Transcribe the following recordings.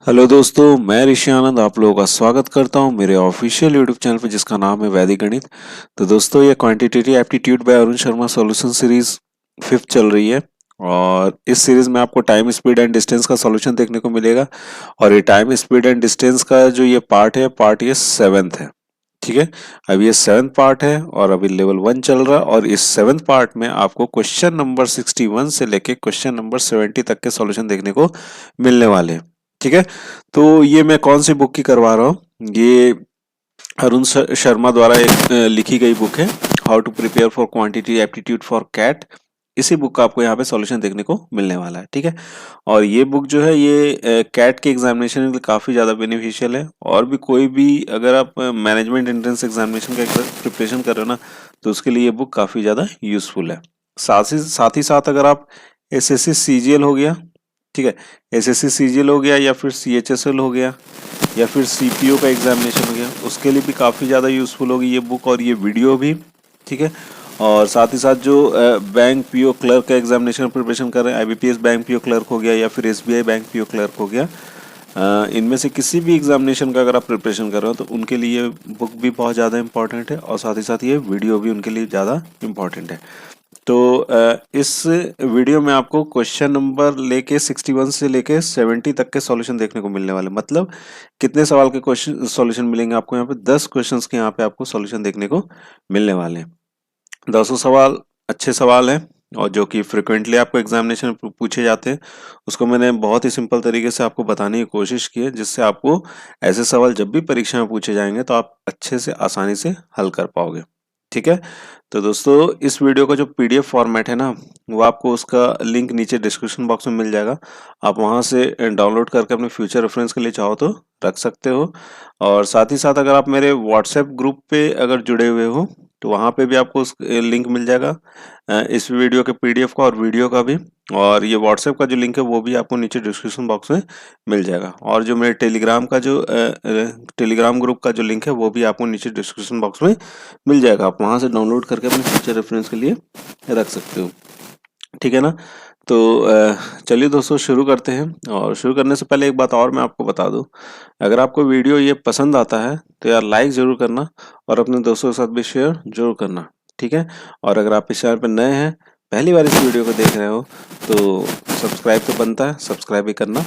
Hello दोस्तों, मैं ऋषि आनंद आप लोगों का स्वागत करता हूं मेरे ऑफिशियल यूट्यूब चैनल पर जिसका नाम है वैदिक गणित। तो दोस्तों, ये quantitative aptitude bye Arun Sharma solution series fifth चल रही है। और इस सीरीज में आपको टाइम स्पीड एंड डिस्टेंस का सॉल्यूशन देखने को मिलेगा। और ये टाइम स्पीड एंड डिस्टेंस का जो ये पार्ट ये सेवेंथ है। ठीक है, अब ये सेवेंथ पार्ट है और अभी लेवल 1 चल रहा है। और इस सेवेंथ पार्ट में आपको क्वेश्चन नंबर 61 से लेके क्वेश्चन नंबर 70 तक के सॉल्यूशन देखने को मिलने वाले हैं। ठीक है, तो ये मैं कौन सी बुक की करवा रहा हूँ, ये अरुण शर्मा द्वारा एक लिखी गई बुक है, how to prepare for quantity aptitude for CAT. इसी बुक का आपको यहाँ पे सॉल्यूशन देखने को मिलने वाला है। ठीक है, और ये बुक जो है ये कैट के एग्जामिनेशन के लिए काफ़ी ज़्यादा बेनिफिशियल है। और भी कोई भी अगर आप मैनेजमेंट एंट्रेंस एग्जामिनेशन का प्रिपरेशन कर रहे हो ना, तो उसके लिए ये बुक काफ़ी ज़्यादा यूजफुल है। साथ ही साथ अगर आप एसएससी सीजीएल हो गया, ठीक है, एसएससी सीजीएल हो गया या फिर सीएचएसएल हो गया या फिर सीपीओ का एग्जामिनेशन हो गया, उसके लिए भी काफ़ी ज़्यादा यूज़फुल होगी ये बुक और ये वीडियो भी। ठीक है, और साथ ही साथ जो बैंक पीओ क्लर्क का एग्जामिनेशन प्रिपरेशन कर रहे हैं, आईबीपीएस बैंक पीओ क्लर्क हो गया या फिर एसबीआई बैंक पीओ क्लर्क हो गया, इनमें से किसी भी एग्जामिनेशन का अगर आप प्रिपरेशन कर रहे हो तो उनके लिए बुक भी बहुत ज़्यादा इंपॉर्टेंट है और साथ ही साथ ये वीडियो भी उनके लिए ज़्यादा इंपॉर्टेंट है। तो इस वीडियो में आपको क्वेश्चन नंबर लेके 61 से लेके 70 तक के सॉल्यूशन देखने को मिलने वाले। मतलब कितने सवाल के क्वेश्चन सॉल्यूशन मिलेंगे आपको यहाँ पे, 10 क्वेश्चंस के यहाँ पे आपको सॉल्यूशन देखने को मिलने वाले हैं। 10 सवाल अच्छे सवाल हैं और जो कि फ्रिक्वेंटली आपको एग्जामिनेशन में पूछे जाते हैं। उसको मैंने बहुत ही सिंपल तरीके से आपको बताने की कोशिश की है, जिससे आपको ऐसे सवाल जब भी परीक्षा में पूछे जाएंगे तो आप अच्छे से आसानी से हल कर पाओगे। ठीक है, तो दोस्तों इस वीडियो का जो पीडीएफ फॉर्मेट है ना, वो आपको उसका लिंक नीचे डिस्क्रिप्शन बॉक्स में मिल जाएगा। आप वहां से डाउनलोड करके अपने फ्यूचर रेफरेंस के लिए चाहो तो रख सकते हो। और साथ ही साथ अगर आप मेरे व्हाट्सएप ग्रुप पे अगर जुड़े हुए हो तो वहाँ पे भी आपको उस लिंक मिल जाएगा, इस वीडियो के पीडीएफ का और वीडियो का भी। और ये व्हाट्सएप का जो लिंक है वो भी आपको नीचे डिस्क्रिप्शन बॉक्स में मिल जाएगा। और जो मेरे टेलीग्राम का जो टेलीग्राम ग्रुप का जो लिंक है वो भी आपको नीचे डिस्क्रिप्शन बॉक्स में मिल जाएगा। आप वहाँ से डाउनलोड करके अपने फ्यूचर रेफरेंस के लिए रख सकते हो। ठीक है ना, तो चलिए दोस्तों शुरू करते हैं। और शुरू करने से पहले एक बात और मैं आपको बता दूं, अगर आपको वीडियो ये पसंद आता है तो यार लाइक ज़रूर करना और अपने दोस्तों के साथ भी शेयर जरूर करना। ठीक है, और अगर आप इस चैनल पर नए हैं, पहली बार इस वीडियो को देख रहे हो, तो सब्सक्राइब तो बनता है, सब्सक्राइब भी करना।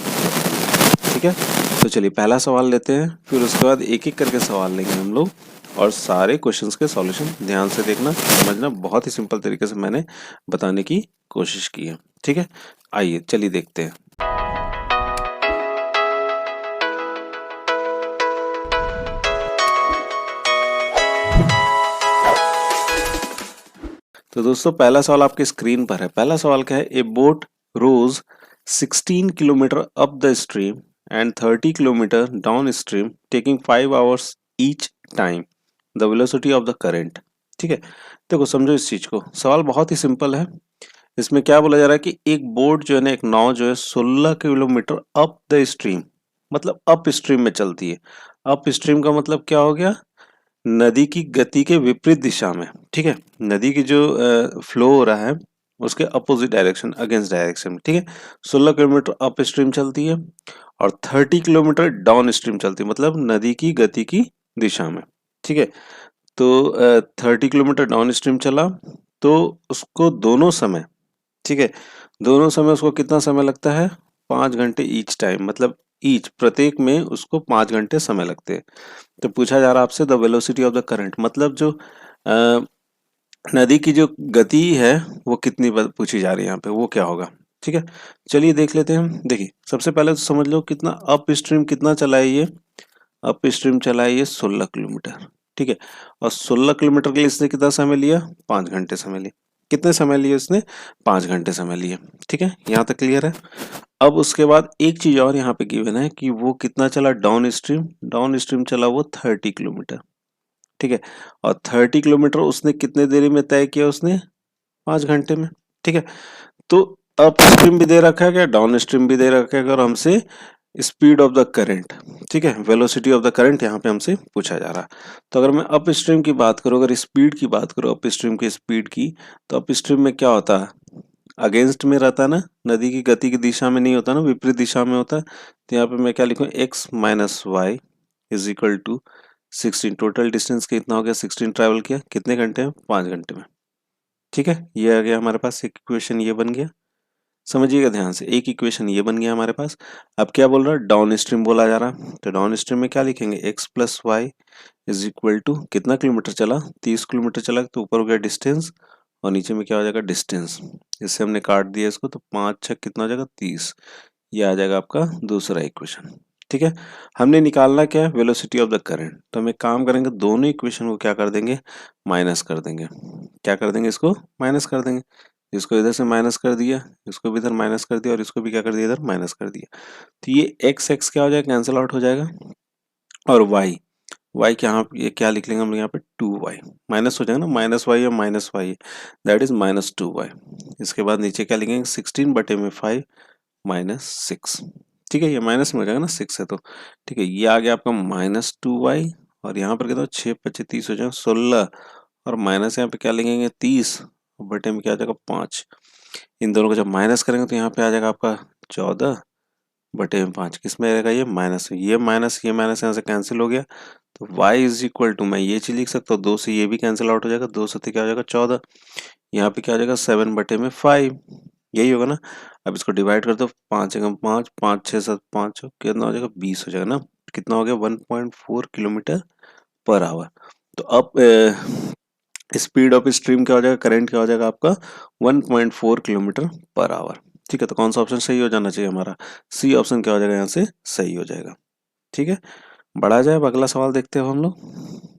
ठीक है, तो चलिए पहला सवाल लेते हैं, फिर उसके बाद एक एक करके सवाल लेंगे हम लोग और सारे क्वेश्चंस के सॉल्यूशन ध्यान से देखना समझना। बहुत ही सिंपल तरीके से मैंने बताने की कोशिश की है। ठीक है, आइए चलिए देखते हैं। तो दोस्तों पहला सवाल आपके स्क्रीन पर है। पहला सवाल क्या है, a boat rows 16 kilometre up the stream and 30 kilometre down stream taking 5 hours each time the velocity of the current. ठीक है, देखो समझो इस चीज को, सवाल बहुत ही सिंपल है। इसमें क्या बोला जा रहा है कि एक बोट जो है ना, एक नाव जो है 16 किलोमीटर अप द स्ट्रीम, मतलब अप स्ट्रीम में चलती है। अप स्ट्रीम का मतलब क्या हो गया, नदी की गति के विपरीत दिशा में। ठीक है, नदी की जो फ्लो हो रहा है उसके अपोजिट डायरेक्शन, अगेंस्ट डायरेक्शन में। ठीक है, 16 किलोमीटर अप स्ट्रीम चलती है और 30 किलोमीटर डाउन स्ट्रीम चलती है, मतलब नदी की गति की दिशा में। ठीक है, तो 30 किलोमीटर डाउन स्ट्रीम चला तो उसको दोनों समय, ठीक है, दोनों समय उसको कितना समय लगता है, 5 घंटे ईच टाइम, मतलब ईच प्रत्येक में उसको 5 घंटे समय लगते हैं। तो पूछा जा रहा है आपसे the velocity of the current, मतलब जो नदी की जो गति है वो कितनी पूछी जा रही है यहाँ पे, वो क्या होगा। ठीक है, चलिए देख लेते हैं। देखिए सबसे पहले तो समझ लो कितना अप स्ट्रीम कितना चला है ये, अप स्ट्रीम चला है ये 16 किलोमीटर। ठीक है, और 16 किलोमीटर के लिए इसने कितना समय लिया, 5 घंटे समय लिया। कितने समय लिए उसने, 5 घंटे समय लिए। ठीक है, यहाँ तक क्लियर है। अब उसके बाद एक चीज और यहाँ पे गिवन है कि वो कितना चला डाउन स्ट्रीम, डाउन स्ट्रीम चला वो 30 किलोमीटर। ठीक है, और 30 किलोमीटर उसने कितने देरी में तय किया, उसने 5 घंटे में। ठीक है, तो अप स्ट्रीम भी दे रखा है क्या, डाउन स्ट्रीम भी दे रखा है, अगर हमसे स्पीड ऑफ द करंट, ठीक है, वेलोसिटी ऑफ द करंट यहाँ पे हमसे पूछा जा रहा है। तो अगर मैं अप स्ट्रीम की बात करूँ, अगर स्पीड की बात करूँ, अप स्ट्रीम की स्पीड की, तो अप स्ट्रीम में क्या होता है, अगेंस्ट में रहता है ना, नदी की गति की दिशा में नहीं होता ना, विपरीत दिशा में होता है। तो यहाँ पे मैं क्या लिखूँ, x minus y is equal to 16। Total distance कितना हो गया, 16 ट्रैवल किया, कितने घंटे में, 5 घंटे में। ठीक है, ये आ गया हमारे पास, एक इक्वेशन ये बन गया। समझिएगा ध्यान से, एक इक्वेशन ये बन गया हमारे पास। अब क्या बोल रहा है, डाउन स्ट्रीम बोला जा रहा है, तो डाउन स्ट्रीम में क्या लिखेंगे, x plus y is equal to कितना किलोमीटर चला, 30 किलोमीटर चला, तो ऊपर हो गया डिस्टेंस और नीचे में क्या हो जाएगा, डिस्टेंस। इससे हमने काट दिया इसको, तो 5 6 कितना हो जाएगा, 30। ये आ जाएगा आपका दूसरा इक्वेशन। ठीक है, हमने निकालना क्या है, वेलोसिटी ऑफ द करंट। तो हम एक काम करेंगे, दोनों इक्वेशन को क्या कर देंगे, माइनस कर देंगे। क्या कर देंगे, इसको माइनस कर देंगे। इसको इधर से माइनस कर दिया, इसको भी इधर माइनस कर दिया और इसको भी क्या कर दिया, इधर माइनस कर दिया। तो ये एक्स एक्स क्या हो जाएगा, कैंसिल आउट हो जाएगा। और वाई, वाई क्या, यहाँ ये क्या लिख लेंगे हम लोग, यहाँ पे 2y माइनस हो जाएगा ना, माइनस वाई और minus y, that is -2y। इसके बाद नीचे क्या लिखेंगे, 16 बटे में 5 माइनस 6। ठीक है, ये माइनस में हो जाएगा ना, 6 है तो। ठीक है, ये आ गया आपका -2y। और यहाँ पर कितना, 6 25 30 हो जाएगा 16। और माइनस यहाँ पे क्या लिखेंगे, 30 बटे में क्या आ जाएगा, 5। इन दोनों को जब माइनस करेंगे तो यहाँ पे आ जाएगा आपका 14 बटे में 5। किस में रहेगा, ये माइनस में, ये माइनस यहाँ से कैंसिल हो गया। तो y इज इक्वल टू, मैं ये चीज लिख सकता हूँ, 2 से ये भी कैंसिल आउट हो जाएगा, 2 से क्या हो जाएगा, 14। यहाँ पे क्या हो जाएगा, 7 बटे में 5, यही होगा ना। अब इसको डिवाइड कर दो, 5 एकम 5, 5 6 7 5, कितना हो जाएगा, 20 हो जाएगा ना। कितना हो गया, 1.4 किलोमीटर पर आवर। तो अब स्पीड ऑफ स्ट्रीम क्या हो जाएगा, करंट क्या हो जाएगा आपका, 1.4 किलोमीटर पर आवर। ठीक है, तो कौन सा ऑप्शन सही हो जाना चाहिए हमारा, सी ऑप्शन क्या हो जाएगा यहाँ से सही हो जाएगा। ठीक है, बढ़ा जाए, अब अगला सवाल देखते हैं हम लोग।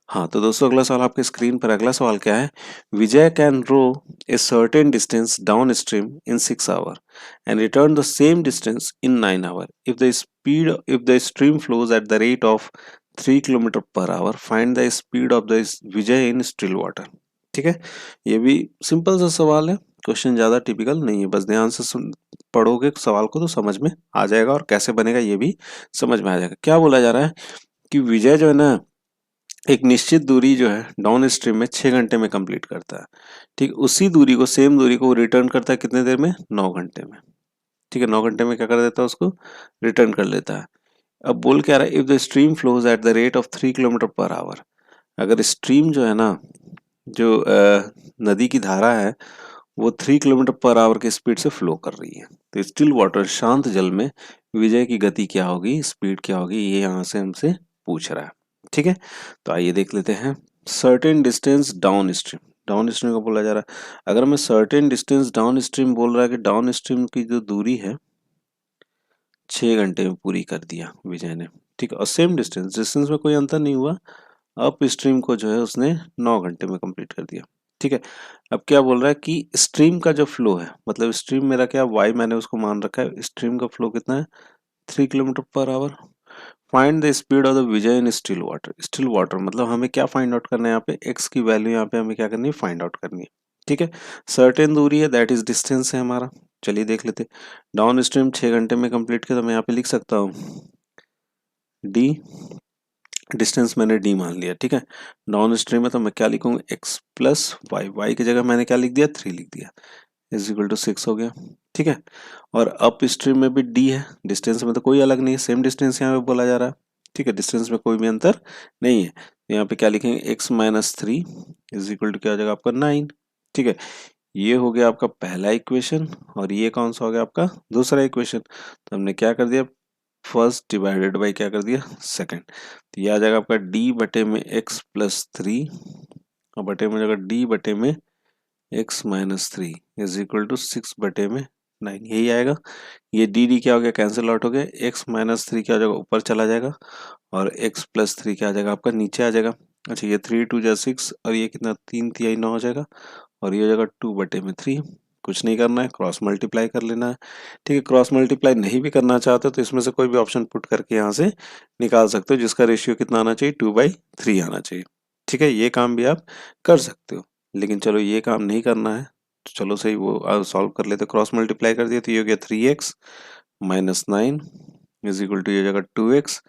हाँ तो दोस्तों, अगला सवाल आपके स्क्रीन पर, अगला सवाल क्या है, Vijay can row a certain distance downstream in 6 hour and return the same distance in 9 hour if the stream flows at the rate of 3 kilometre per hour, find the speed of the Vijay in still water. ठीक है, ये भी simple सा सवाल है, question ज्यादा typical नहीं है, बस ध्यान से पढ़ोगे सवाल को तो समझ में आ जाएगा, और कैसे बनेगा ये भी समझ में आ जाएगा। क्या बोला जा रहा है कि विजय जो है ना, एक निश्चित दूरी जो है डाउन स्ट्रीम में 6 घंटे में कंप्लीट करता है। ठीक, उसी दूरी को, सेम दूरी को रिटर्न करता है कितने देर में, 9 घंटे में। ठीक है, 9 घंटे में क्या कर देता है, उसको रिटर्न कर लेता है। अब बोल क्या रहा है, if the stream flows at the rate of 3 kilometre per our. अगर स्ट्रीम जो है ना, जो नदी की धारा है, वो 3 किलोमीटर पर आवर की स्पीड से फ्लो कर रही है, तो स्टिल वाटर, शांत जल में विजय की गति क्या होगी, स्पीड क्या होगी, ये यहाँ से हमसे पूछ रहा है। ठीक है, तो आइए देख लेते हैं। Certain distance down stream, down stream को बोला जा रहा है। अगर मैं सर्टेन डिस्टेंस डाउन स्ट्रीम बोल रहा है कि डाउन स्ट्रीम की जो दूरी है 6 घंटे में पूरी कर दिया विजय ने। ठीक है, और सेम डिस्टेंस, डिस्टेंस में कोई अंतर नहीं हुआ, अप स्ट्रीम को जो है उसने 9 घंटे में कंप्लीट कर दिया। ठीक है, अब क्या बोल रहा है कि स्ट्रीम का जो फ्लो है, मतलब स्ट्रीम मेरा क्या, वाई मैंने उसको मान रखा है, स्ट्रीम का फ्लो कितना है, 3 kilometre per hour. Find the speed of the Vijay in still water. Still water मतलब हमें क्या फाइंड आउट करना है, यहाँ पे एक्स की वैल्यू यहाँ पे हमें क्या करनी है, फाइंड आउट करनी है। ठीक है, सर्टेन दूरी है, दैट इज डिस्टेंस है हमारा। चलिए देख लेते, डाउन स्ट्रीम 6 घंटे में कंप्लीट किया, तो मैं यहाँ पे लिख सकता हूँ डी, डिस्टेंस मैंने डी मान लिया। ठीक है, डाउन स्ट्रीम है तो मैं क्या लिखूंगा, एक्स प्लस वाई, वाई की जगह मैंने क्या लिख दिया, 3 लिख दिया, इज इक्वल टू 6 हो गया। ठीक है, और अप स्ट्रीम में भी डी है, डिस्टेंस में तो कोई अलग नहीं है, सेम डिस्टेंस यहाँ पे बोला जा रहा है। ठीक है, डिस्टेंस में कोई भी अंतर नहीं है, तो यहाँ पे क्या लिखेंगे, x minus 3 is equal to क्या हो जाएगा आपका 9। ठीक है, ये हो गया आपका पहला इक्वेशन, और ये कौन सा हो गया आपका दूसरा इक्वेशन। तो हमने क्या कर दिया, फर्स्ट डिवाइडेड बाई क्या कर दिया, सेकंड। तो ये आ जाएगा आपका डी बटे में एक्स प्लस 3, और बटे में जाएगा डी बटे में x minus 3 is equal to 6 बटे में 9, यही आएगा। ये डी डी क्या हो गया, कैंसिल आउट हो गया, एक्स माइनस 3 क्या हो जाएगा, ऊपर चला जाएगा, और एक्स प्लस 3 क्या आ जाएगा आपका, नीचे आ जाएगा। अच्छा, ये 3 2 जा 6, और ये कितना, 3 3 9 हो जाएगा, और ये हो जाएगा 2 बटे में 3। कुछ नहीं करना है, क्रॉस मल्टीप्लाई कर लेना है। ठीक है, क्रॉस मल्टीप्लाई नहीं भी करना चाहते तो इसमें से कोई भी ऑप्शन पुट करके यहाँ से निकाल सकते हो, जिसका रेशियो कितना आना चाहिए, 2/3 आना चाहिए। ठीक है, ये काम भी आप कर सकते हो, लेकिन चलो ये काम नहीं करना है, तो चलो सही वो सॉल्व कर लेते। क्रॉस मल्टीप्लाई कर दिया तो ये हो गया 3x minus 9 is equal to, ये हो जाएगा 2x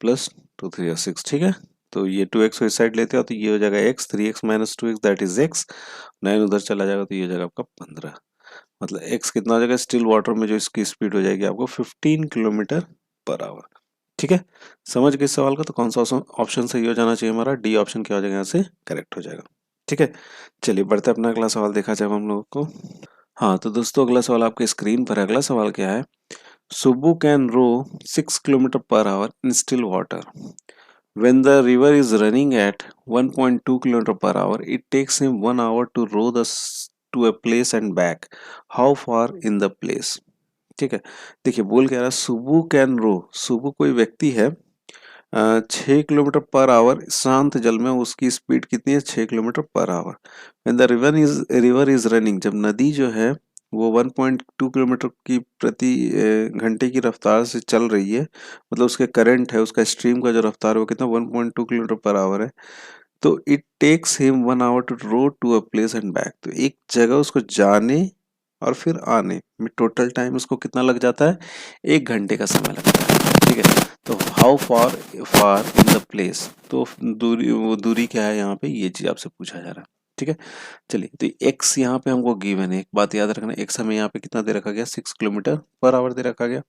प्लस 2 3 6। ठीक है, तो ये 2x को इस साइड लेते हो तो ये हो जाएगा x, 3x minus 2x that is x, 9 उधर चला जाएगा तो ये हो जाएगा आपका 15। मतलब x कितना हो जाएगा, स्टिल वाटर में जो इसकी स्पीड हो जाएगी आपको 15 किलोमीटर पर आवर। ठीक है, समझ गए इस सवाल का? तो कौन सा ऑप्शन सही हो जाना चाहिए हमारा, डी ऑप्शन क्या हो जाएगा यहाँ से करेक्ट हो जाएगा। ठीक है, चलिए बढ़ते अपना अगला सवाल देखा जाए हम लोगों को। हाँ तो दोस्तों अगला सवाल आपके स्क्रीन पर है। अगला सवाल क्या है, Subbu can row 6 kilometre per hour in still water. When the river is running at 1.2 km per hour, it takes him 1 hour to row to a place and back. How far in the place? ठीक है, देखिए बोल क्या रहा है, सुबु can रो, सुबु कोई व्यक्ति है, 6 किलोमीटर पर आवर शांत जल में उसकी स्पीड कितनी है, 6 kilometre per our. When the river is running, जब नदी जो है वो 1.2 किलोमीटर की प्रति घंटे की रफ्तार से चल रही है, मतलब उसके करंट है, उसका स्ट्रीम का जो रफ्तार है वो कितना 1.2 किलोमीटर पर आवर है। तो it takes him 1 hour to row to a place and back, तो एक जगह उसको जाने और फिर आने में टोटल टाइम उसको कितना लग जाता है, 1 घंटे का समय लगता है। ठीक है, तो how far far in the place, तो दूरी, वो दूरी क्या है यहाँ पे, ये चीज आपसे पूछा जा रहा है। ठीक है, चलिए तो x यहाँ पे हमको गिवन है, एक बात याद रखना, x हमें यहाँ पे कितना दे रखा गया, 6 किलोमीटर पर आवर दे रखा गया।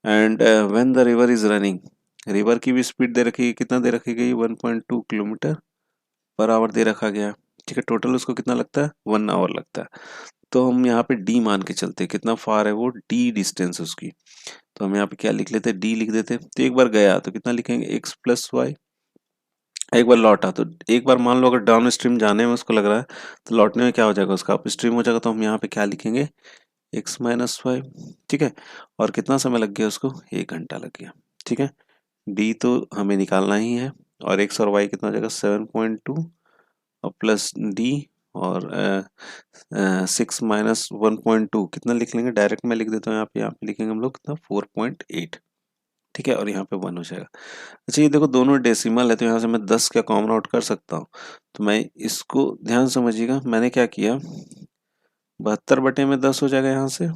And when the river is running, river की भी स्पीड दे रखी है, कितना दे रखी गई, 1.2 किलोमीटर पर आवर दे रखा गया। ठीक है, टोटल उसको कितना लगता है, 1 आवर लगता है। तो हम यहाँ पे d मान के चलते हैं, कितना फार है वो, d डिस्टेंस उसकी। तो हम यहाँ पे क्या लिख लेते हैं, d लिख देते हैं। तो एक बार गया तो कितना लिखेंगे, x प्लस वाई, एक बार लौटा तो, एक बार मान लो अगर डाउन स्ट्रीम जाने में उसको लग रहा है तो लौटने में क्या हो जाएगा, उसका अप स्ट्रीम हो जाएगा। तो हम यहाँ पे क्या लिखेंगे, x माइनस वाई। ठीक है, और कितना समय लग गया उसको, 1 घंटा लग गया। ठीक है, d तो हमें निकालना ही है, और x और y कितना हो जाएगा, 7.2 और प्लस डी, और 6 - 1.2 कितना लिख लेंगे, डायरेक्ट मैं लिख देता हूँ यहाँ पे लिखेंगे हम लोग कितना, 4.8। ठीक है, और यहाँ पे 1 हो जाएगा। अच्छा ये देखो दोनों डेसिमल है, तो यहाँ से मैं 10 का कॉमन आउट कर सकता हूँ। तो मैं इसको ध्यान समझिएगा, मैंने क्या किया, 72/10 हो जाएगा यहाँ से,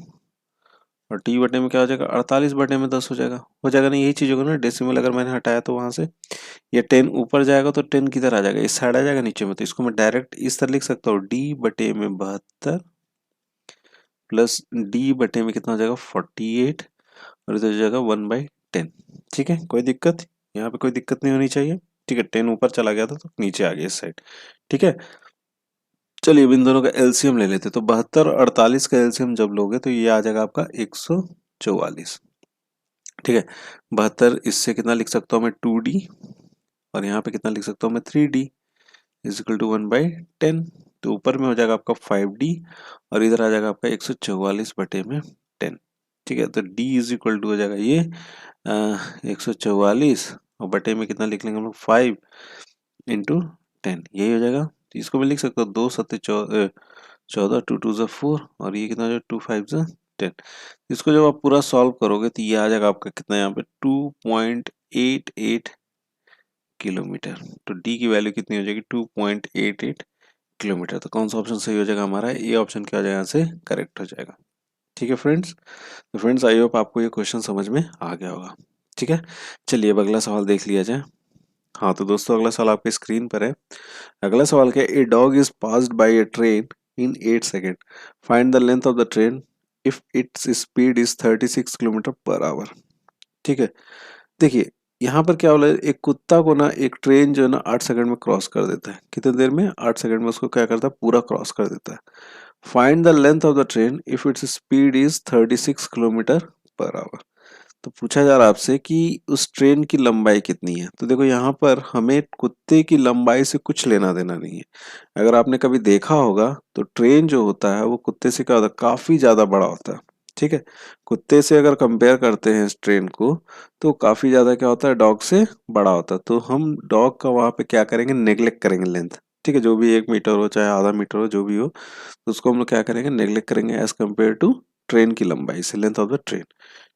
और टी बटे में क्या हो जाएगा, 48/10 हो जाएगा ना, यही चीज होगा ना, डेसिमल अगर मैंने हटाया तो वहां से ये 10 ऊपर जाएगा तो 10 किधर आ जाएगा, इस साइड आ जाएगा नीचे में। तो इसको मैं डायरेक्ट इस तरह लिख सकता हूँ, d/72 प्लस d कितना हो जाएगा, 48, और इधर हो जाएगा 1/10। ठीक है, कोई दिक्कत, यहाँ पे कोई दिक्कत नहीं होनी चाहिए। ठीक है, 10 ऊपर चला गया था तो नीचे आ गया इस साइड। ठीक है, चलिए अब इन दोनों का एलसीएम ले लेते, तो 72 और 48 का एलसीएम जब लोगे तो ये आ जाएगा आपका 144। ठीक है, 72 इससे कितना लिख सकता हूँ मैं, 2d, और यहाँ पे कितना लिख सकता हूँ मैं, 3d इज इक्वल टू 1/10। तो ऊपर में हो जाएगा आपका 5d, और इधर आ जाएगा आपका 144/10। ठीक है, तो d इज इक्वल टू हो जाएगा ये 144, और बटे में कितना लिख लेंगे हम लोग, 5 × 10, यही हो जाएगा। तो इसको मैं लिख सकता हूँ 2×7 = 14, 2×2 = 4, और ये कितना हो जाएगा, 2×5 = 10। इसको जब आप पूरा सॉल्व करोगे तो ये आ जाएगा आपका कितना, यहाँ पे 2.88 किलोमीटर। तो डी की वैल्यू कितनी हो जाएगी, 2.88 किलोमीटर। तो कौन सा ऑप्शन सही हो जाएगा हमारा, ये ऑप्शन क्या हो जाएगा, यहाँ से करेक्ट हो जाएगा। ठीक है फ्रेंड्स, तो फ्रेंड्स आई होप आपको ये क्वेश्चन समझ में आ गया होगा। ठीक है, चलिए अब अगला सवाल देख लिया जाए। हाँ तो दोस्तों अगला सवाल आपके स्क्रीन पर है। अगला सवाल क्या है, a dog is passed by A train in 8 second, find the length of the train if its speed is 36 kilometre per hour. ठीक है, देखिए यहाँ पर क्या बोला है, एक कुत्ता को ना एक ट्रेन जो है ना 8 सेकंड में क्रॉस कर देता है, कितने देर में, 8 सेकंड में उसको क्या करता है, पूरा क्रॉस कर देता है। Find the length of the train if its speed is 36 kilometre per our. तो पूछा जा रहा है आपसे कि उस ट्रेन की लंबाई कितनी है। तो देखो यहाँ पर हमें कुत्ते की लंबाई से कुछ लेना देना नहीं है। अगर आपने कभी देखा होगा तो ट्रेन जो होता है वो कुत्ते से क्या होता है, काफी ज्यादा बड़ा होता है। ठीक है, कुत्ते से अगर कंपेयर करते हैं इस ट्रेन को तो काफी ज्यादा क्या होता है, डॉग से बड़ा होता है। तो हम डॉग का वहां पे क्या करेंगे, नेग्लेक्ट करेंगे लेंथ। ठीक है, जो भी 1 मीटर हो चाहे आधा मीटर हो जो भी हो, तो उसको हम लोग क्या करेंगे, नेग्लेक्ट करेंगे एज कम्पेयर टू ट्रेन की लंबाई से, लेंथ ऑफ द ट्रेन।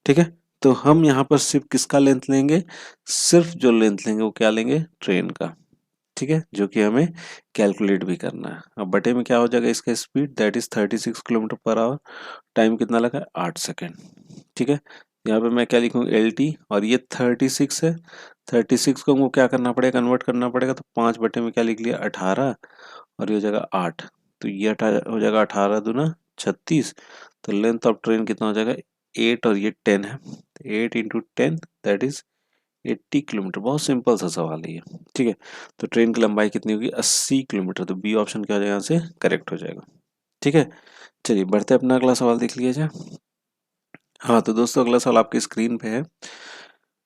ठीक है, तो हम यहाँ पर सिर्फ किसका लेंथ लेंगे, सिर्फ जो लेंथ लेंगे वो क्या लेंगे, ट्रेन का। ठीक है, जो कि हमें कैलकुलेट भी करना है। अब बटे में क्या हो जाएगा, इसका speed that is 36 kilometre per our, time कितना लगा, 8 सेकेंड। ठीक है, यहाँ पे मैं क्या लिखूँ, एल टी, और ये 36 है, 36 को हमको क्या करना पड़ेगा, कन्वर्ट करना पड़ेगा। तो 5 बटे में क्या लिख लिया, 18, और ये हो जाएगा 8। तो ये हो जाएगा 18×2 36, तो लेंथ ऑफ ट्रेन कितना हो जाएगा 8 और ये 10 है, 8 इंटू 10 दैट इज 80 किलोमीटर। बहुत सिंपल सा सवाल है ये, ठीक है। तो ट्रेन की लंबाई कितनी होगी 80 किलोमीटर, तो बी ऑप्शन क्या हो जाएगा यहाँ से करेक्ट हो जाएगा, ठीक है। चलिए बढ़ते अपना अगला सवाल देख लिया जाए। हाँ तो दोस्तों अगला सवाल आपकी स्क्रीन पे है।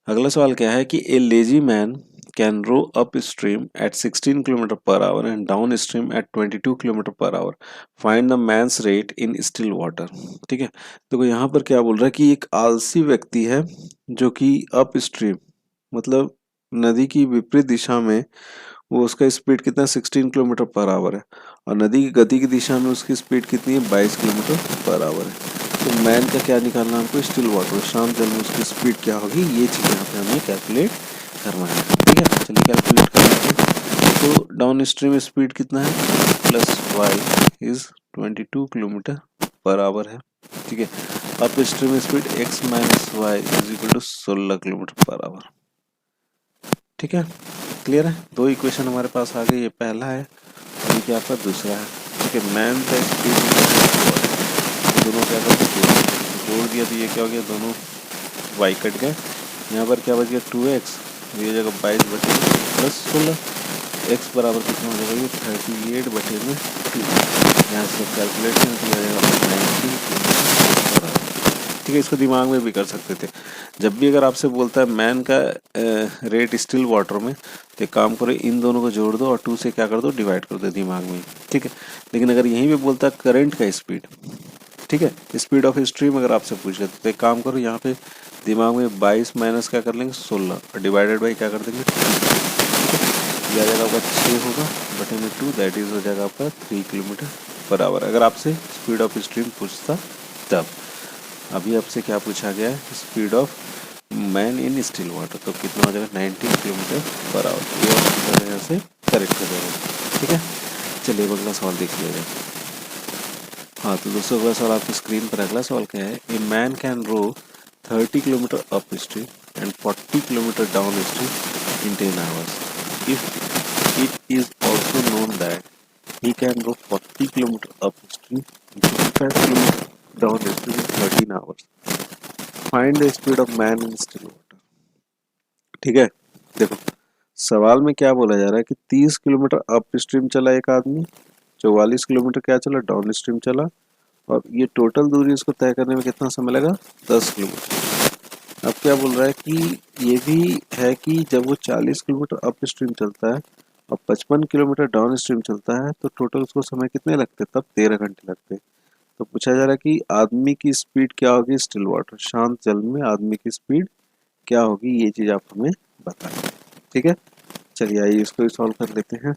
अगला सवाल क्या है कि a lazy man can row up stream at 16 kilometre per hour and down stream at 22 kilometre per hour, find the man's rate in still water. ठीक है, देखो यहाँ पर क्या बोल रहा है कि एक आलसी व्यक्ति है जो कि अप स्ट्रीम मतलब नदी की विपरीत दिशा में वो उसका स्पीड कितना 16 किलोमीटर पर आवर है और नदी की गति की दिशा में उसकी स्पीड कितनी है 22 किलोमीटर पर आवर है। तो मैन का क्या निकालना है हमको स्टिल वाटर, शांत जल में उसकी स्पीड क्या होगी, ये चीज़ यहाँ पे हमें कैलकुलेट करना है। ठीक है, चलिए कैलकुलेट कर लेते हैं। तो डाउन स्ट्रीम स्पीड कितना है plus y is 22 kilometre per hour है। ठीक है, upstream speed x minus y is equal to 16 kilometre per hour. ठीक है, क्लियर है। दो इक्वेशन हमारे पास आ गई, ये पहला है और ये क्या आपका दूसरा है। ठीक है, मैन का स्पीड दोनों क्या कर जोड़ दिया तो ये क्या हो गया, दोनों वाई कट गए, यहाँ पर क्या बच गया 2x, ये जगह 22 बटे प्लस 16, एक्स बराबर कितना हो जाएगा ये 38 बटे में 2, यहाँ से कैलकुलेशन किया जाएगा 19। ठीक है, इसको दिमाग में भी कर सकते थे। जब भी अगर आपसे बोलता है मैन का रेट स्टिल वाटर में, तो एक काम करो इन दोनों को जोड़ दो और 2 से क्या कर दो डिवाइड कर दो दिमाग में। ठीक है, लेकिन अगर यहीं पे बोलता है करंट का स्पीड, ठीक है, स्पीड ऑफ स्ट्रीम अगर आपसे पूछ लेते तो एक काम करो यहाँ पे दिमाग में 22 माइनस क्या कर लेंगे 16 और डिवाइडेड बाई क्या कर देंगे 2। यह आ जाएगा आपका 6 होगा बटे में 2, दैट इज हो जाएगा आपका 3 किलोमीटर पर आवर, अगर आपसे स्पीड ऑफ स्ट्रीम पूछता तब। अभी आपसे क्या पूछा गया है speed of man in still water, तो कितना हो जाएगा 19 किलोमीटर पर आवर, ये ऑप्शन यहाँ से करेक्ट हो जाएगा। ठीक है, चलिए अगला सवाल देख लिया जाए। हाँ तो दोस्तों अगला सवाल आपकी स्क्रीन पर, अगला सवाल क्या है, a man can row 30 kilometer upstream and 40 kilometer down stream in 10 hours if it is also known that he can go 40 kilometer upstream and 55 kilometer downstream in 13 hours. Find the speed of man in still water. ठीक है, देखो सवाल में क्या बोला जा रहा है कि 30 किलोमीटर अप स्ट्रीम चला एक आदमी, 44 किलोमीटर क्या चला डाउन स्ट्रीम चला, और ये टोटल दूरी इसको तय करने में कितना समय लगा 10 किलोमीटर। अब क्या बोल रहा है कि ये भी है कि जब वो 40 किलोमीटर अप स्ट्रीम चलता है और 55 किलोमीटर डाउन स्ट्रीम चलता है तो टोटल उसको समय कितने लगते हैं, तब 13 घंटे लगते हैं। तो पूछा जा रहा है कि आदमी की स्पीड क्या होगी स्टिल वाटर, शांत जल में आदमी की स्पीड क्या होगी, ये चीज आप हमें बताएं। ठीक है, चलिए आइए इसको सॉल्व कर लेते हैं।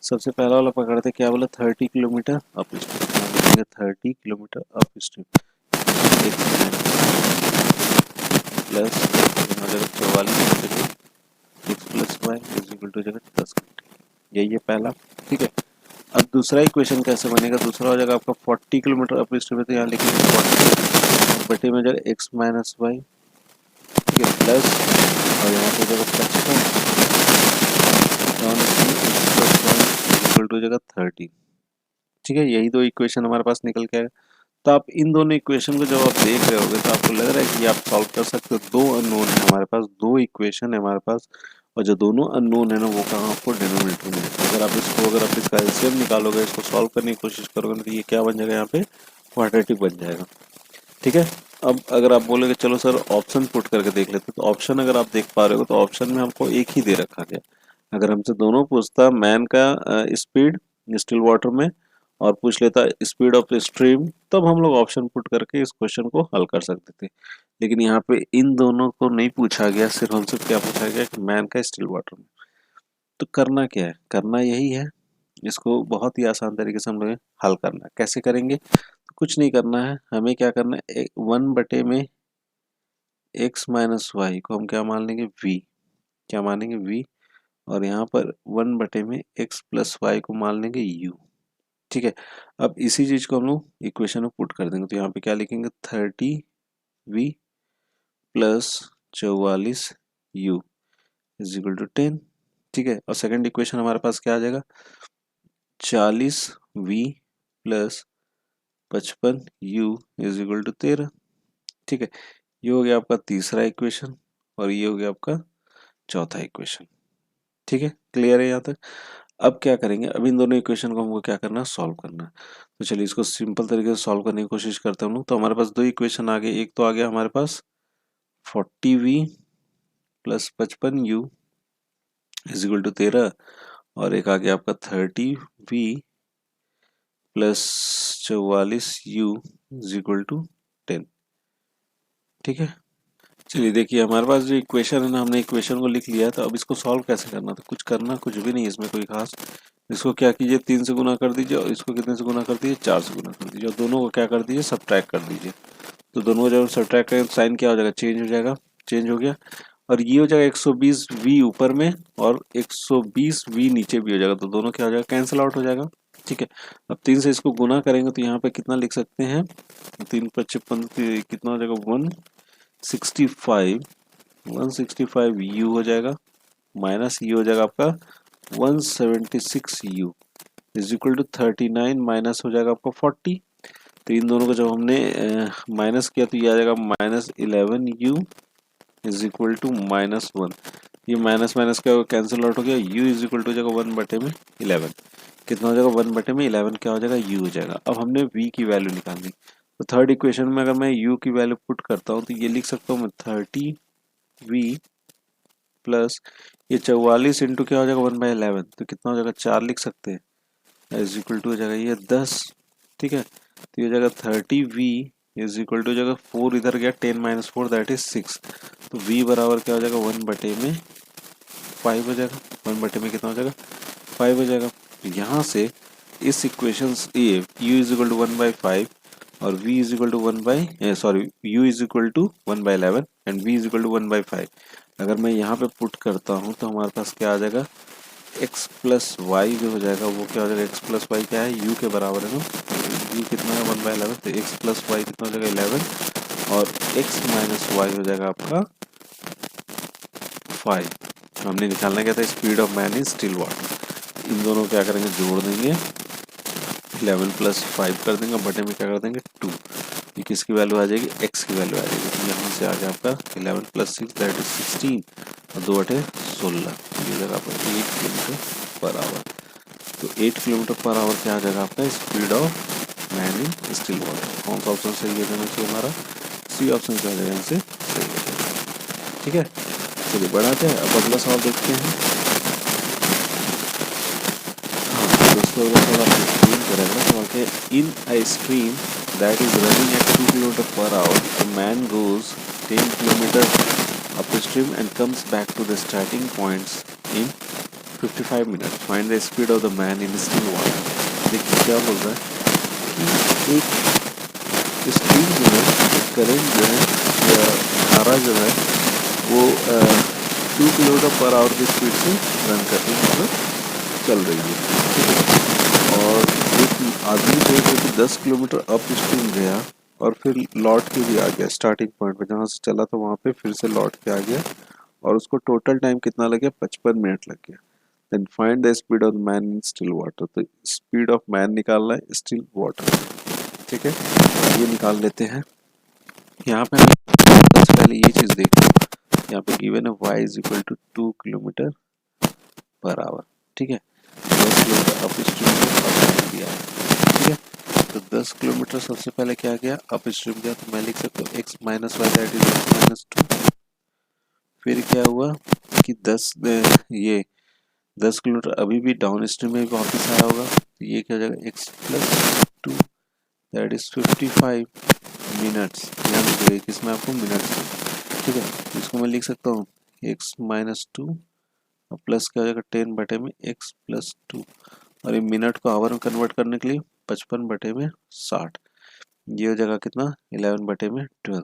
सबसे पहला वाला पकड़ते क्या बोला 30 kilometer upstream, 30 kilometer upstream plus 44 x plus y is equal to जगह 10 घंटे, यही है पहला। ठीक है, अब दूसरा इक्वेशन कैसे बनेगा, दूसरा हो जाएगा आपका 40 किलोमीटर अप स्ट्रीम है तो यहाँ लिखेंगे 40 बटे में जगह एक्स माइनस वाई, ठीक है, प्लस और यहाँ पे जगह 55 डाउन इक्वल टू जगह 30। ठीक है, यही दो इक्वेशन हमारे पास निकल के आएगा। तो आप इन दोनों इक्वेशन को जब आप देख रहे होगे तो आपको लग रहा है कि आप सॉल्व कर सकते हो। दो अननोन है हमारे पास, दो इक्वेशन है हमारे पास, और जो दोनों अननोन है ना वो कहाँ आपको डिनोमिनेटर में है। अगर आप इसको अगर आप इसका एलसीएम निकालोगे, इसको सॉल्व करने की कोशिश करोगे तो ये क्या बन जाएगा यहाँ पे क्वाड्रेटिक बन जाएगा। ठीक है, अब अगर आप बोलोगे चलो सर ऑप्शन पुट करके देख लेते तो ऑप्शन अगर आप देख पा रहे हो तो ऑप्शन में हमको एक ही दे रखा गया। अगर हमसे दोनों पूछता मैन का स्पीड स्टिल वाटर में और पूछ लेता स्पीड ऑफ स्ट्रीम, तब हम लोग ऑप्शन पुट करके इस क्वेश्चन को हल कर सकते थे। लेकिन यहाँ पे इन दोनों को नहीं पूछा गया, सिर्फ हमसे क्या पूछा गया कि मैन का स्टिल वाटर में। तो करना क्या है, करना यही है, इसको बहुत ही आसान तरीके से हम लोग हल करना है। कैसे करेंगे, कुछ नहीं करना है, हमें क्या करना है 1 बटे में एक्स माइनस वाई को हम क्या मान लेंगे v, क्या मानेंगे v, और यहाँ पर 1 बटे में एक्स प्लस वाई को मान लेंगे u। ठीक है, अब इसी चीज को हम लोग इक्वेशन में पुट कर देंगे तो यहाँ पे क्या लिखेंगे 30v plus 44u is equal to 10। ठीक है, और सेकंड इक्वेशन हमारे पास क्या आ जाएगा 40v plus 55u is equal to 13। ठीक है, ये हो गया आपका तीसरा इक्वेशन और ये हो गया आपका चौथा इक्वेशन। ठीक है, क्लियर है यहाँ तक। अब क्या करेंगे, अब इन दोनों इक्वेशन को हमको क्या करना है, सॉल्व करना है। तो चलिए इसको सिंपल तरीके से सॉल्व करने की कोशिश करते हैं हम लोग। तो हमारे पास दो इक्वेशन आ गए, एक तो आ गया हमारे पास 40v plus 55u is equal to 13 और एक आ गया आपका 30v plus 44u is equal to 10। ठीक है, चलिए देखिए हमारे पास जो इक्वेशन है ना, हमने इक्वेशन को लिख लिया। तो अब इसको सॉल्व कैसे करना, तो कुछ करना कुछ भी नहीं इसमें कोई खास। इसको क्या कीजिए, 3 से गुना कर दीजिए और इसको कितने से गुना कर दीजिए, 4 से गुना कर दीजिए और दोनों को क्या कर दीजिए, सब्ट्रैक्ट कर दीजिए। तो दोनों को जब सब्ट्रैक्ट करें साइन क्या हो जाएगा, चेंज हो जाएगा, चेंज हो गया। और ये हो जाएगा 120v ऊपर में और 120v नीचे भी हो जाएगा, तो दोनों क्या हो जाएगा, कैंसिल आउट हो जाएगा। ठीक है, अब 3 से इसको गुना करेंगे तो यहाँ पे कितना लिख सकते हैं, 3×5 = कितना हो जाएगा, 165, 165u हो जाएगा माइनस ये हो जाएगा आपका 176u is equal to 39 minus हो जाएगा आपका 40। तो इन दोनों को जब हमने माइनस किया तो ये आ जाएगा -11u इज इक्वल टू -1। ये माइनस माइनस का कैंसिल आउट हो गया, u इज इक्वल टू हो जाएगा 1/11। कितना हो जाएगा, 1/11 क्या हो जाएगा, u हो जाएगा। अब हमने v की वैल्यू निकालनी। तो थर्ड इक्वेशन में अगर मैं u की वैल्यू पुट करता हूँ तो ये लिख सकता हूँ मैं 30v प्लस ये 44 इंटू क्या हो जाएगा 1/11, तो कितना हो जाएगा 4 लिख सकते हैं इज इक्वल टू हो जाएगा ये 10। ठीक है, तो ये हो जाएगा 30v इज इक्वल टू हो जाएगा 4 इधर गया, 10 - 4 दैट इज 6। तो v बराबर क्या हो जाएगा 1/5 हो जाएगा, 1/में कितना हो जाएगा 5 हो जाएगा। यहाँ से इस इक्वेशन ये u इज इक्वल टू 1/5 और v is equal to 1/, u is equal to 1/11 and v is equal to 1/5। अगर मैं यहाँ पे पुट करता हूँ तो हमारे पास क्या आ जाएगा, x प्लस वाई जो हो जाएगा वो क्या हो जाएगा, x प्लस वाई क्या है, u के बराबर है ना, u कितना है 1/11, तो x प्लस वाई कितना हो जाएगा 11 और x माइनस वाई हो जाएगा आपका 5। हमने निकालना क्या था, speed of man in still water. इन दोनों क्या करेंगे, जोड़ देंगे, 11 प्लस 5 कर देंगे, बटे में क्या कर देंगे 2। ये किसकी वैल्यू आ जाएगी, x की वैल्यू आ जाएगी। तो यहाँ से आ गया आपका 11 + 6 दैट इज 16 और 2 × 16, ये जगह आपका 8 km/h। तो 8 km/h क्या आ जाएगा आपका, speed of man in still water. कौन सा ऑप्शन सही हो जाना चाहिए हमारा, सी ऑप्शन क्या हो जाएगा इनसे सही हो जाएगा। ठीक है, चलिए बढ़ाते हैं, अब अगला सवाल देखते हैं। हाँ दोस्तों, अगला सवाल आपको स्क्रीन पर रहेगा। सवाल के in a stream that is running at 2 km/h, a man goes 10 km upstream and comes back to the starting points in 55 minutes. Find the speed of the man in still water. देखिए क्या बोल रहा है कि एक stream जो है, current जो है या धारा जो है वो 2 km/h की स्पीड से रन कर रही है, मतलब चल रही है। और एक आदमी जो है कि 10 किलोमीटर अप स्ट्रीम गया और फिर लौट के भी आ गया स्टार्टिंग पॉइंट पे, जहाँ से चला था वहाँ पे फिर से लौट के आ गया और उसको टोटल टाइम कितना लग गया, 55 मिनट लग गया। Then find the speed of man in still water. तो स्पीड ऑफ मैन निकालना है स्टिल वाटर। ठीक है, ये निकाल लेते हैं। यहाँ पे सबसे पहले ये चीज़ देख लो, यहाँ पे गिवन है y is equal to 2 km/h। ठीक है, 10 किलोमीटर अप स्ट्रीम दिया है। ठीक है, तो 10 किलोमीटर सबसे पहले क्या गया, अप स्ट्रीम गया, तो मैं लिख सकता हूँ x minus y that is x-2। फिर क्या हुआ कि 10 किलोमीटर अभी भी डाउन स्ट्रीम में वापस आया होगा, तो ये क्या हो जाएगा x+2 दैट इज 55 मिनट्स। ध्यान दीजिए किसमें आपको मिनट्स। ठीक है, इसको मैं लिख सकता हूँ x-2 और प्लस क्या हो जाएगा 10 में x+2 और ये मिनट को आवर में कन्वर्ट करने के लिए 55/60, ये हो जाएगा कितना 11/12। तो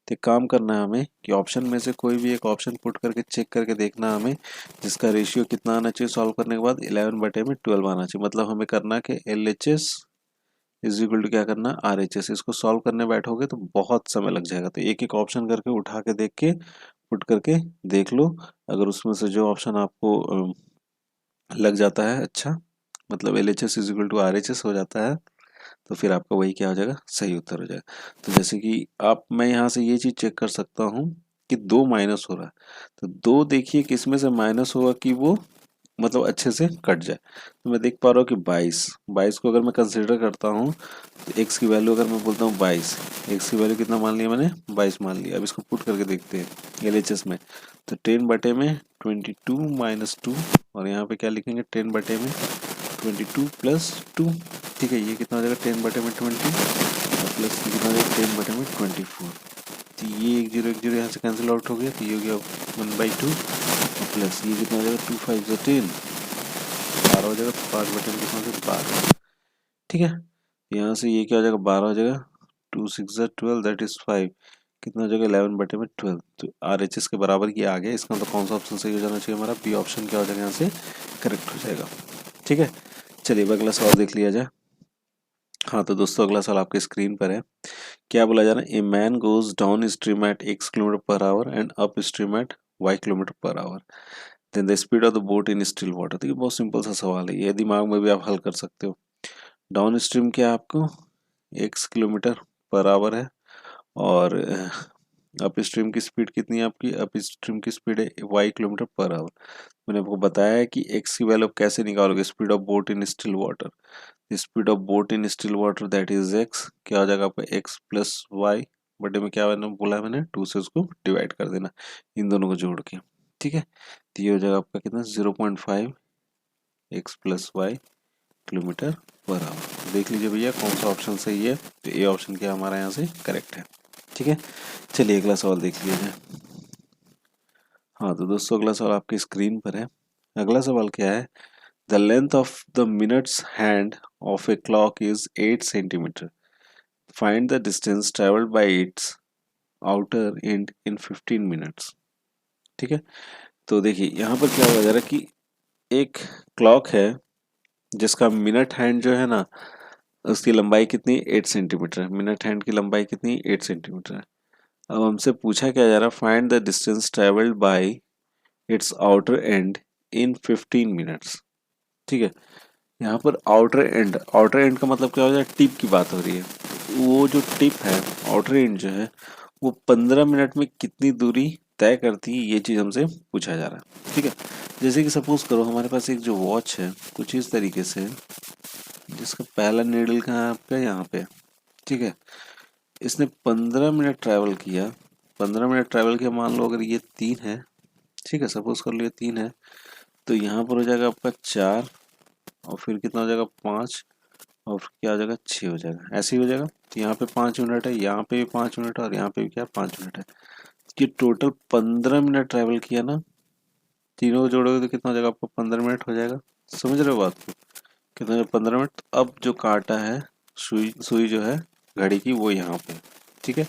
एक काम करना है हमें कि ऑप्शन में से कोई भी एक ऑप्शन पुट करके चेक करके देखना हमें, जिसका रेशियो कितना आना चाहिए सॉल्व करने के बाद 11/12 आना चाहिए। मतलब हमें करना कि LHS इज इक्वल टू क्या करना RHS। इसको सॉल्व करने बैठोगे तो बहुत समय लग जाएगा, तो एक एक ऑप्शन करके उठा के देख के पुट करके देख लो। अगर उसमें से जो ऑप्शन आपको लग जाता है अच्छा, मतलब LHS is equal to RHS हो जाता है, तो फिर आपका वही क्या हो जाएगा, सही उत्तर हो जाएगा। तो जैसे कि मैं यहाँ से ये चीज़ चेक कर सकता हूँ कि 2 माइनस हो रहा है, तो 2 देखिए किस में से माइनस होगा कि वो मतलब अच्छे से कट जाए। तो मैं देख पा रहा हूँ कि 22 को अगर मैं कंसिडर करता हूँ तो x की वैल्यू अगर मैं बोलता हूँ 22, x की वैल्यू कितना मान लिया मैंने, 22 मान लिया। अब इसको पुट करके देखते हैं LHS में, तो 10 बटे में 22 माइनस 2, और यहाँ पे क्या लिखेंगे 10 बटे में 22 प्लस 2, ठीक है। ये कितना हो जाएगा 10 बटे में 20 और प्लस ये कितना हो जाएगा 10 बटे में 24। तो ये एक जीरो यहाँ से कैंसिल आउट हो गया, तो ये हो गया 1/2 प्लस ये कितना हो जाएगा 2 5 10, 12 हो जाएगा। 5 बटे में कितना हो जाएगा 12, ठीक है। यहाँ से ये क्या हो जाएगा 12 हो जाएगा, 2 6 12 दैट इज 5, कितना हो जाएगा 11 बटे में 12। तो RHS के बराबर ये आ गया। इसका मतलब कौन सा ऑप्शन सही हो जाना चाहिए हमारा, बी ऑप्शन क्या हो जाएगा यहाँ से करेक्ट हो जाएगा, ठीक है। चलिए अब अगला सवाल देख लिया जाए। हाँ तो दोस्तों अगला सवाल आपके स्क्रीन पर है। क्या बोला जा रहा है, a man goes down stream at x kilometer per hour and up stream at y kilometer per hour, then the speed of the boat in still water. तो ये बहुत सिंपल सा सवाल है, ये दिमाग में भी आप हल कर सकते हो। डाउन स्ट्रीम क्या है, आपको x किलोमीटर पर आवर है, और अप स्ट्रीम की स्पीड कितनी है आपकी, अप स्ट्रीम की स्पीड है y किलोमीटर पर आवर। मैंने आपको बताया है कि x की वैल्यू कैसे निकालोगे, speed of boat in still water. Speed of boat in still water that is x, क्या हो जाएगा आपका x प्लस वाई बटे में क्या बोला है मैंने 2 से उसको डिवाइड कर देना, इन दोनों को जोड़ के, ठीक है। तो ये हो जाएगा आपका कितना 0.5 x plus y kilometer per hour. देख लीजिए भैया कौन सा ऑप्शन सही है, तो ए ऑप्शन क्या हमारा यहाँ से करेक्ट है, ठीक है। चलिए अगला सवाल देख लीजिए। हाँ तो दोस्तों अगला सवाल आपकी स्क्रीन पर है। अगला सवाल क्या है, the length of the minutes hand of a clock is 8 centimetre, find the distance travelled by it's outer and in 15 minutes, ठीक है। तो देखिए यहाँ पर क्या हो जा रहा है कि एक क्लॉक है जिसका मिनट हैंड जो है ना, उसकी लंबाई कितनी 8 सेंटीमीटर है। मिनट हैंड की लंबाई कितनी 8 सेंटीमीटर है। अब हमसे पूछा क्या जा रहा है, find the distance travelled by it's outer and in 15 minutes, ठीक है। यहाँ पर आउटर एंड का मतलब क्या हो जाए, टिप की बात हो रही है। वो जो टिप है आउटर एंड जो है वो 15 मिनट में कितनी दूरी तय करती है, ये चीज़ हमसे पूछा जा रहा है, ठीक है। जैसे कि सपोज करो हमारे पास एक जो वॉच है कुछ इस तरीके से, जिसका पहला नीडल कहाँ है आपका यहाँ पे, ठीक है। इसने 15 मिनट ट्रैवल किया, 15 मिनट ट्रैवल किया, मान लो अगर ये 3 है, ठीक है, सपोज कर लो ये 3 है, तो यहाँ पर हो जाएगा आपका 4, और फिर कितना हो जाएगा 5, और फिर क्या हो जाएगा 6 हो जाएगा, ऐसे ही हो जाएगा। तो यहाँ पे 5 मिनट है, यहाँ पे भी 5 मिनट है, और यहाँ पे भी क्या 5 मिनट है। कि टोटल 15 मिनट ट्रैवल किया ना, तीनों को जोड़ोगे तो कितना हो जाएगा आपको 15 मिनट हो जाएगा। समझ रहे हो बात को, कितना हो 15 मिनट। अब जो कांटा है सुई सुई जो है घड़ी की वो यहाँ पे, ठीक है।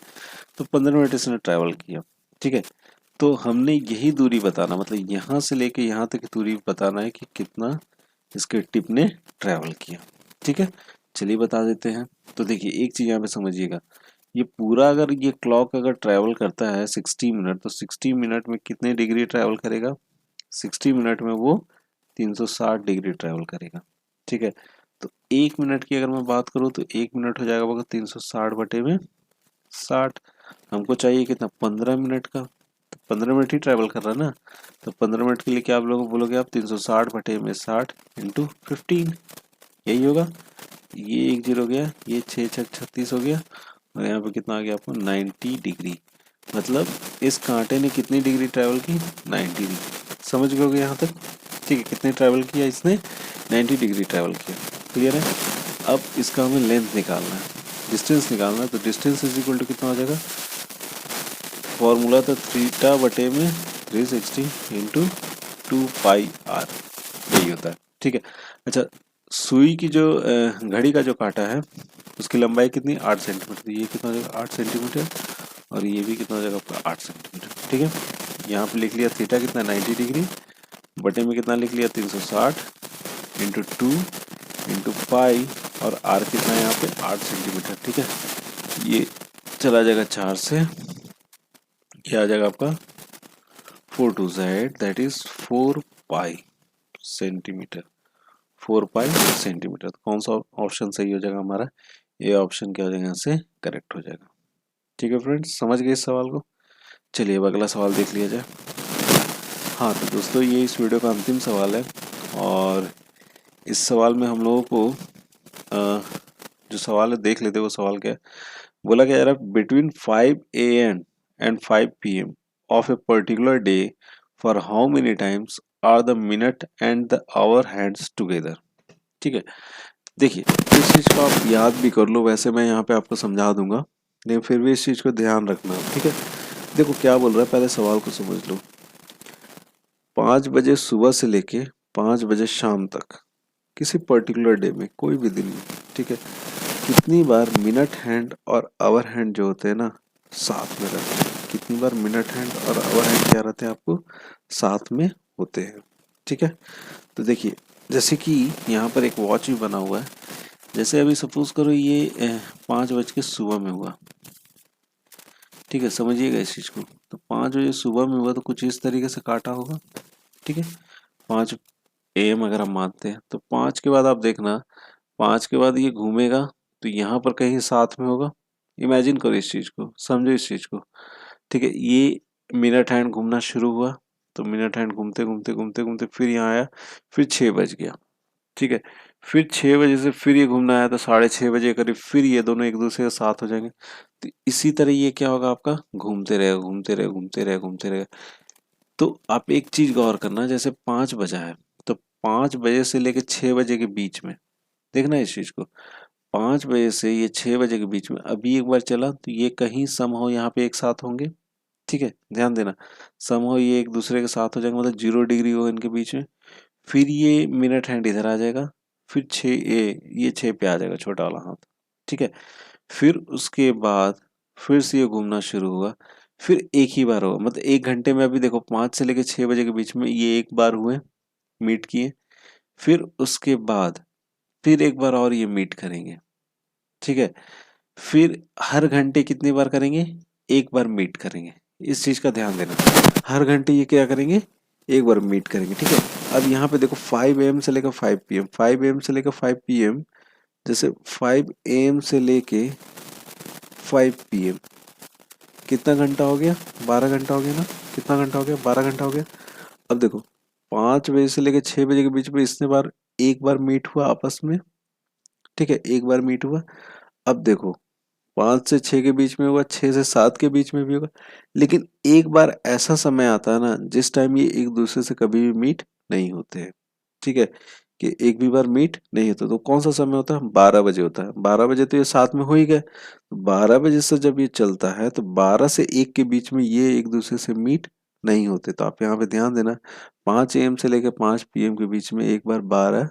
तो 15 मिनट इसने ट्रैवल किया, ठीक है। तो हमने यही दूरी बताना, मतलब यहाँ से लेके यहाँ तक की दूरी बताना है कि कितना इसके टिप ने ट्रैवल किया, ठीक है। चलिए बता देते हैं। तो देखिए एक चीज़ यहाँ पे समझिएगा, ये पूरा अगर ये क्लॉक अगर ट्रैवल करता है 60 मिनट, तो 60 मिनट में कितने डिग्री ट्रैवल करेगा, 60 मिनट में वो 360 डिग्री ट्रैवल करेगा, ठीक है। तो 1 मिनट की अगर मैं बात करूँ तो 1 मिनट हो जाएगा वो 360 बटे में 60। हमको चाहिए कितना 15 मिनट का, तो 15 मिनट ही ट्रैवल कर रहा है ना, तो 15 मिनट के लिए क्या आप लोग बोलोगे आप 360 बटे में 60 इंटू 15, यही होगा। ये एक जीरो गया, ये 6 6 36 हो गया, और यहाँ पे कितना आ गया आपको 90 डिग्री। मतलब इस कांटे ने कितनी डिग्री ट्रैवल की 90 डिग्री। समझ गए होगे यहाँ तक, ठीक है। कितने ट्रैवल किया इसने 90 डिग्री ट्रैवल किया, क्लियर है। अब इसका हमें लेंथ निकालना है, डिस्टेंस निकालना है। तो डिस्टेंस इज इक्वल टू कितना हो जाएगा, फॉर्मूला था थीटा बटे में 360 इंटू 2πr, यही होता है, ठीक है। अच्छा सुई की जो घड़ी का जो कांटा है उसकी लंबाई कितनी 8 सेंटीमीटर, तो ये कितना हो जाएगा 8 सेंटीमीटर, और ये भी कितना हो जाएगा आपका 8 सेंटीमीटर, ठीक है। यहाँ पे लिख लिया थीटा कितना 90 डिग्री, बटे में कितना लिख लिया 360 इंटू 2 इंटू पाई, और आर कितना है यहाँ पे 8 सेंटीमीटर, ठीक है। ये चला जाएगा 4 से, ये आ जाएगा आपका 4 2 Z that is 4 pi centimetre, 4 pi centimetre. कौन सा ऑप्शन सही हो जाएगा हमारा, ये ऑप्शन क्या हो जाएगा यहाँ से करेक्ट हो जाएगा। ठीक है फ्रेंड्स, समझ गए इस सवाल को। चलिए अब अगला सवाल देख लिया जाए। हाँ तो दोस्तों ये इस वीडियो का अंतिम सवाल है और इस सवाल में हम लोगों को जो सवाल है देख लेते हैं। वो सवाल क्या है, बोला क्या जा रहा है, between 5 AM and 5 PM of a particular day for how many times are the minute and the hour hands together. ठीक है, देखिए इस चीज को आप याद भी कर लो, वैसे मैं यहाँ पे आपको समझा दूंगा लेकिन फिर भी इस चीज को ध्यान रखना। ठीक है, देखो क्या बोल रहा है, पहले सवाल को समझ लो। 5 बजे सुबह से लेके 5 बजे शाम तक किसी पर्टिकुलर डे में, कोई भी दिन में, ठीक है, कितनी बार मिनट हैंड और आवर हैंड जो होते हैं ना साथ में रहते हैं। कितनी बार मिनट हैंड और आवर हैंड क्या रहते हैं आपको साथ में होते हैं। ठीक है, तो देखिए जैसे कि यहाँ पर एक वॉच भी बना हुआ है। जैसे अभी सपोज करो ये 5 बज के सुबह में हुआ। ठीक है, समझिएगा इस चीज को। तो 5 बजे सुबह में हुआ तो कुछ इस तरीके से काटा होगा। ठीक है, 5 AM अगर हम मानते हैं तो 5 के बाद आप देखना, 5 के बाद ये घूमेगा तो यहाँ पर कहीं साथ में होगा। इमेजिन करो इस चीज को, समझो इस चीज को। ठीक है, ये मिनट हैंड घूमना शुरू हुआ तो मिनट हैंड घूमते घूमते घूमते घूमते फिर यहाँ आया, फिर 6 बज गया। ठीक है, फिर 6 बजे से फिर ये घूमना आया तो 6:30 बजे करीब फिर ये दोनों एक दूसरे के साथ हो जाएंगे। तो इसी तरह ये क्या होगा आपका, घूमते रहेगा घूमते रहेगा घूमते रहेगा घूमते रहेगा। तो आप एक चीज गौर करना, जैसे 5 बजा है तो 5 बजे से लेके 6 बजे के बीच में देखना इस चीज को। 5 बजे से ये 6 बजे के बीच में अभी एक बार चला तो ये कहीं समहाउ यहाँ पे एक साथ होंगे। ठीक है, ध्यान देना, समहाउ ये एक दूसरे के साथ हो जाएंगे, मतलब 0 डिग्री होगा इनके बीच में। फिर ये मिनट हैंड इधर आ जाएगा, फिर ये 6 पे आ जाएगा छोटा वाला हाथ। ठीक है, फिर उसके बाद फिर से ये घूमना शुरू हुआ, फिर एक ही बार होगा, मतलब 1 घंटे में अभी देखो 5 से लेके 6 बजे के बीच में ये एक बार हुए, मीट किए। फिर उसके बाद फिर एक बार और ये मीट करेंगे। ठीक है, फिर हर घंटे कितनी बार करेंगे, एक बार मीट करेंगे। इस चीज का ध्यान देना, हर घंटे ये क्या करेंगे, एक बार मीट करेंगे। ठीक है, अब यहाँ पे देखो 5 AM से लेकर 5 PM, 5 AM से लेकर 5 PM, जैसे 5 AM से लेके 5 PM कितना घंटा हो गया, 12 घंटा हो गया ना। कितना घंटा हो गया, 12 घंटा हो गया। अब देखो 5 बजे से लेकर 6 बजे के बीच में इसने बार एक बार मीट हुआ आपस में। ठीक है, एक बार मीट हुआ। अब देखो 5 से 6 के बीच में होगा, 6 से 7 के बीच में भी होगा। लेकिन एक बार ऐसा समय आता है ना जिस टाइम ये एक दूसरे से कभी भी मीट नहीं होते हैं। ठीक है, कि एक भी बार मीट नहीं होता, तो कौन सा समय होता है, 12 बजे होता है। 12 बजे तो ये साथ में हो ही गए, तो 12 बजे से जब ये चलता है तो 12 से 1 के बीच में ये एक दूसरे से मीट नहीं होते। तो आप यहाँ पे ध्यान देना, 5 AM से लेकर 5 PM के बीच में एक बार 12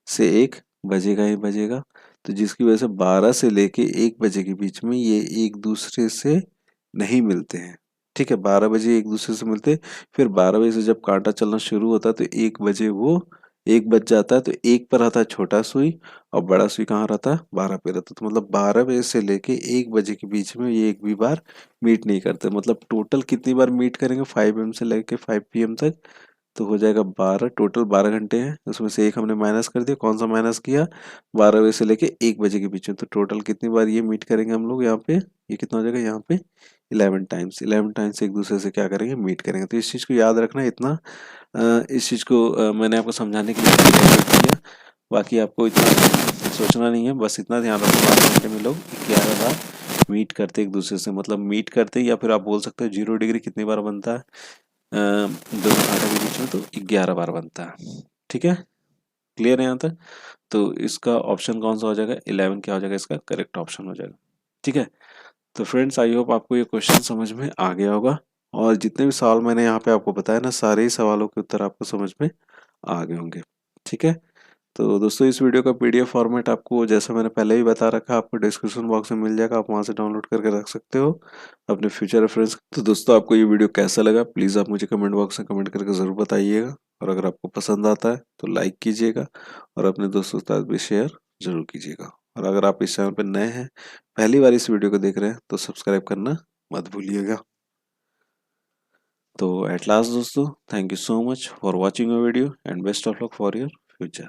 से 1 बजेगा ही बजेगा। तो जिसकी वजह से 12 से लेके 1 बजे के बीच में ये एक दूसरे से नहीं मिलते हैं। ठीक है, 12 बजे एक दूसरे से मिलते, फिर 12 बजे से जब कांटा चलना शुरू होता है तो 1 बजे वो 1 बज जाता है, तो एक पर आता है छोटा सुई और बड़ा सुई कहाँ रहता है, 12 पे रहता है। तो मतलब 12 बजे से लेके 1 बजे के बीच में ये एक भी बार मीट नहीं करते। मतलब टोटल कितनी बार मीट करेंगे, 5 AM से लेके 5 PM तक, तो हो जाएगा 12। टोटल 12 घंटे हैं, उसमें से एक हमने माइनस कर दिया। कौन सा माइनस किया, 12 बजे से लेके 1 बजे के बीच में। तो टोटल कितनी बार ये मीट करेंगे हम लोग यहाँ पे, ये कितना हो जाएगा यहाँ पे 11 टाइम्स। 11 टाइम्स एक दूसरे से क्या करेंगे, मीट करेंगे। तो इस चीज़ को याद रखना इतना। इस चीज़ को मैंने आपको समझाने के लिए किया। बाकी आपको इतना सोचना नहीं है, बस इतना ध्यान रखो 12 घंटे में लोग 11 बार मीट करते एक दूसरे से। मतलब मीट करते, या फिर आप बोल सकते हो 0 डिग्री कितनी बार बनता है दोनों कांटों के बीच में, तो 11 बार बनता है। ठीक है, क्लियर है यहाँ तक। तो इसका ऑप्शन कौन सा हो जाएगा, 11 क्या हो जाएगा, इसका करेक्ट ऑप्शन हो जाएगा। ठीक है, तो फ्रेंड्स आई होप आपको ये क्वेश्चन समझ में आ गया होगा, और जितने भी सवाल मैंने यहाँ पे आपको बताया ना, सारे ही सवालों के उत्तर आपको समझ में आ गए होंगे। ठीक है, तो दोस्तों इस वीडियो का PDF फॉर्मेट आपको, जैसा मैंने पहले भी बता रखा, आपको डिस्क्रिप्शन बॉक्स में मिल जाएगा, आप वहां से डाउनलोड करके रख सकते हो अपने फ्यूचर रेफरेंस। तो दोस्तों आपको ये वीडियो कैसा लगा, प्लीज़ आप मुझे कमेंट बॉक्स में कमेंट करके ज़रूर बताइएगा। और अगर आपको पसंद आता है तो लाइक कीजिएगा और अपने दोस्तों के साथ भी शेयर जरूर कीजिएगा। और अगर आप इस चैनल पर नए हैं, पहली बार इस वीडियो को देख रहे हैं, तो सब्सक्राइब करना मत भूलिएगा। तो एट लास्ट दोस्तों, thank you so much for watching your video and best of luck for your future.